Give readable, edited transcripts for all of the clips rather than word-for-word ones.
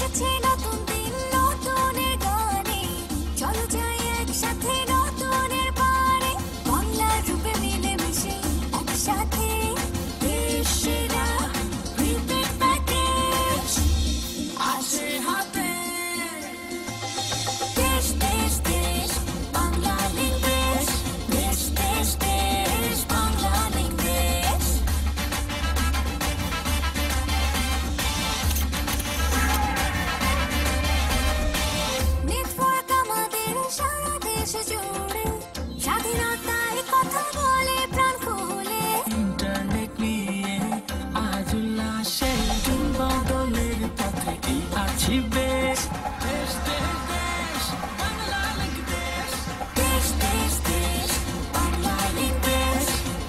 এসেছে নতুন দিন নতুনের গানে, চলো যাই একসাথে নতুনের পারে, বাংলার রূপে মিলেমিশে একসাথে দেশ সেরা প্রিপেড প্যাকেজ আছে হাতে। দেশ দেশ দেশ বাংলা লিঙ্ক দেশ, দেশ দেশ দেশ বাংলা লিঙ্ক দেশ। নেটওয়ার্ক আমাদের সারা দেশ জুড়ে, স্বাধীনতায় কথা বলে প্রাণ খুলে। ইন্টারনেট নিয়ে আজ উল্লাসে বদলের পথে আছি বেশ। দেশ দেশ দেশ বাংলা লিঙ্ক দেশ, দেশ দেশ দেশ বাংলা লিঙ্ক দেশ,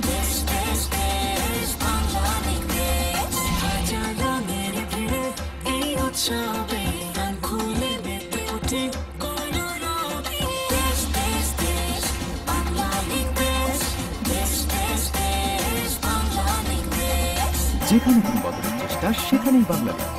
দেশ দেশ দেশ বাংলা লিঙ্ক দেশ। হাজার রঙের ভিড়ে এই উৎসবে গান খুলে মেতে উঠি কোনো রবে। দেশ দেশ দেশ বাংলা লিঙ্ক দেশ, দেশ দেশ দেশ বাংলা লিঙ্ক দেশ। যেখানে কিংবদন্তির চেষ্টা সেখানেই বাংলাদেশ।